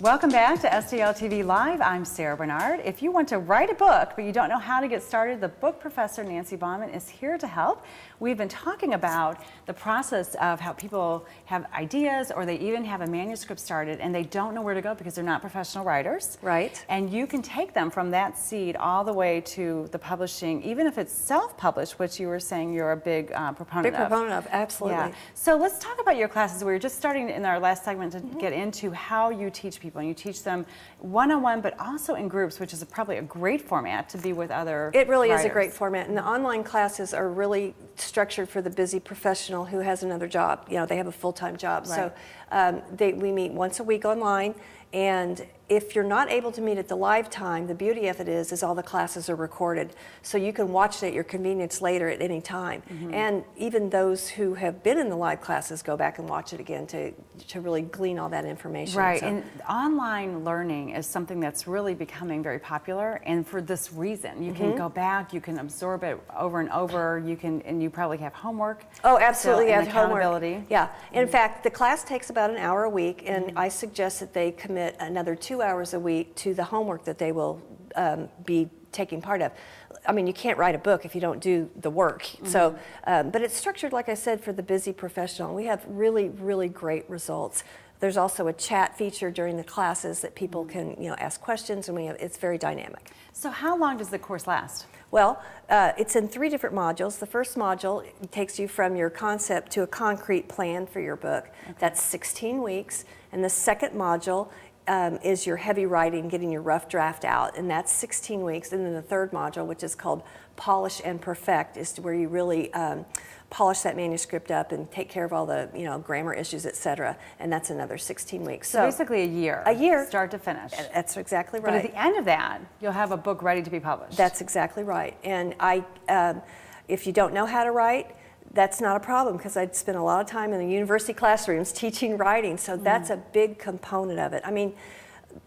Welcome back to STL TV Live. I'm Sarah Bernard. If you want to write a book but you don't know how to get started, the book professor Nancy Baumann is here to help. We've been talking about the process of how people have ideas or they even have a manuscript started and they don't know where to go because they're not professional writers. Right. And you can take them from that seed all the way to the publishing, even if it's self-published, which you were saying you're a big proponent of. Big proponent of, absolutely. Yeah. So let's talk about your classes. We were just starting in our last segment to get into how you teach people. And you teach them one-on-one, but also in groups, which is probably a great format to be with other It really writers. is a great format. And the online classes are really structured for the busy professional who has another job. You know, they have a full-time job. Right. So we meet once a week online. And if you're not able to meet at the live time, the beauty of it is all the classes are recorded. So you can watch it at your convenience later at any time. And even those who have been in the live classes go back and watch it again to really glean all that information. Right, So, and online learning is something that's really becoming very popular, and for this reason. You can go back, you can absorb it over and over, and you probably have homework. Oh, absolutely, so, yeah, and accountability. homework. Yeah, in fact, the class takes about an hour a week, and I suggest that they commit another 2 hours a week to the homework that they will be taking part of. I mean, you can't write a book if you don't do the work. So, but it's structured, like I said, for the busy professional. We have really, really great results. There's also a chat feature during the classes that people can, ask questions, and it's very dynamic. So how long does the course last? Well, it's in 3 different modules. The first module takes you from your concept to a concrete plan for your book. That's 16 weeks. And the second module is your heavy writing, getting your rough draft out, and that's 16 weeks. And then the third module, which is called Polish and Perfect, is where you really polish that manuscript up and take care of all the grammar issues, etc. And that's another 16 weeks. So basically a year. A year. Start to finish. That's exactly right. But at the end of that, you'll have a book ready to be published. That's exactly right. And if you don't know how to write, that's not a problem, because I'd spent a lot of time in the university classrooms teaching writing, so that's a big component of it. I mean,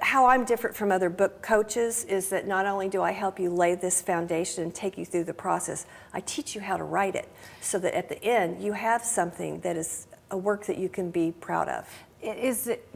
how I'm different from other book coaches is that not only do I help you lay this foundation and take you through the process, I teach you how to write it so that at the end you have something that is a work that you can be proud of.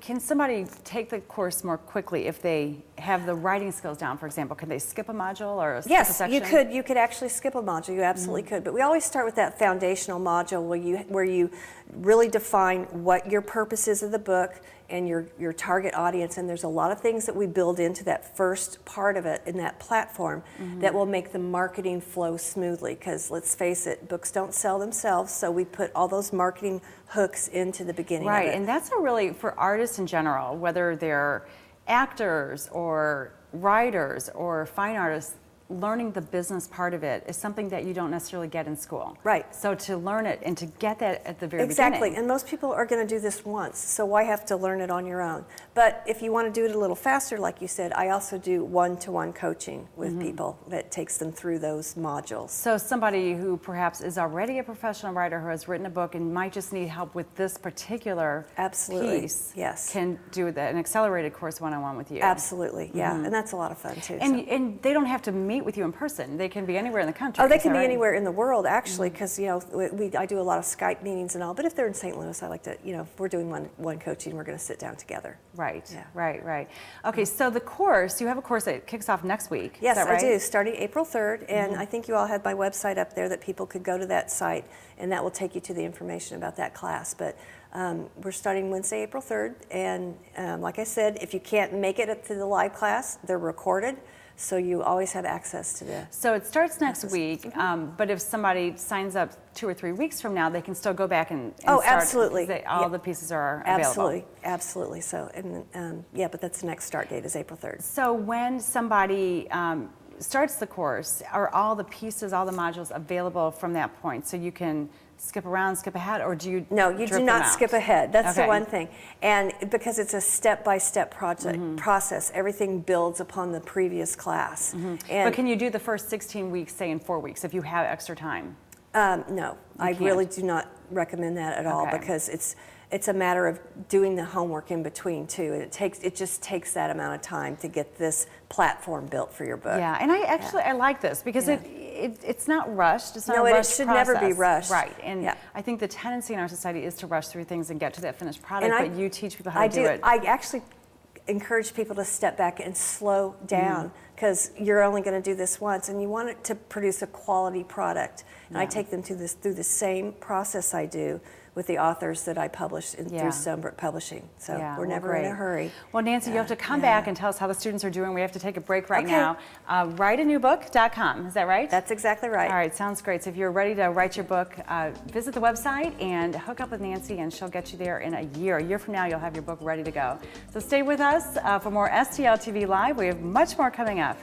Can somebody take the course more quickly if they have the writing skills down, for example? Can they skip a module or skip a section? Yes, you could actually skip a module. You absolutely could. But we always start with that foundational module where you really define what your purpose is of the book and your target audience. And there's a lot of things that we build into that first part of it in that platform that will make the marketing flow smoothly. Because let's face it, books don't sell themselves, so we put all those marketing hooks into the beginning of it. Right, and that's for artists in general, whether they're actors or writers or fine artists, learning the business part of it is something that you don't necessarily get in school. Right. So to learn it and to get that at the very beginning. Exactly, and most people are going to do this once, so why have to learn it on your own? But if you want to do it a little faster, like you said, I also do one-to-one coaching with people that takes them through those modules. So somebody who perhaps is already a professional writer who has written a book and might just need help with this particular piece, yes, can do an accelerated course one-on-one with you. Absolutely, yeah, and that's a lot of fun too. And they don't have to meet with you in person. They can be anywhere in the country. Oh, they can be anywhere in the world, actually, because I do a lot of Skype meetings and all. But if they're in St. Louis, I like to, if we're doing one coaching, we're going to sit down together. Right. Yeah. Right. Okay, so the course, you have a course that kicks off next week. Yes, is that right? I do, starting April 3rd, and I think you all have my website up there that people could go to that site, and that will take you to the information about that class. But we're starting Wednesday, April 3rd, and like I said, if you can't make it to the live class, they're recorded. So you always have access to this. So it starts next week, but if somebody signs up 2 or 3 weeks from now, they can still go back and start. Absolutely. All the pieces are available. Absolutely. So, but that's the next start date is April 3rd. So when somebody starts the course, are all the pieces, all the modules available from that point? So you can skip around, skip ahead, or do you? No, you do not skip ahead. That's the one thing. And because it's a step-by-step process, everything builds upon the previous class. But can you do the first 16 weeks, say in 4 weeks, if you have extra time? No, I really do not recommend that at all, because it's a matter of doing the homework in between too, and it just takes that amount of time to get this platform built for your book. Yeah, and I like this because it's not rushed. It's not no, a rushed it should process. never be rushed. Right, and I think the tendency in our society is to rush through things and get to that finished product. But you teach people how to do it. I actually encourage people to step back and slow down, because you're only going to do this once, and you want it to produce a quality product. And I take them through the same process I do with the authors that I publish through Stonebrook Publishing. So we're never in a hurry. Well, Nancy, you have to come back and tell us how the students are doing. We have to take a break right now. WriteANewBook.com, is that right? That's exactly right. All right, sounds great. So if you're ready to write your book, visit the website and hook up with Nancy, and she'll get you there in a year. A year from now, you'll have your book ready to go. So stay with us for more STL TV Live. We have much more coming up.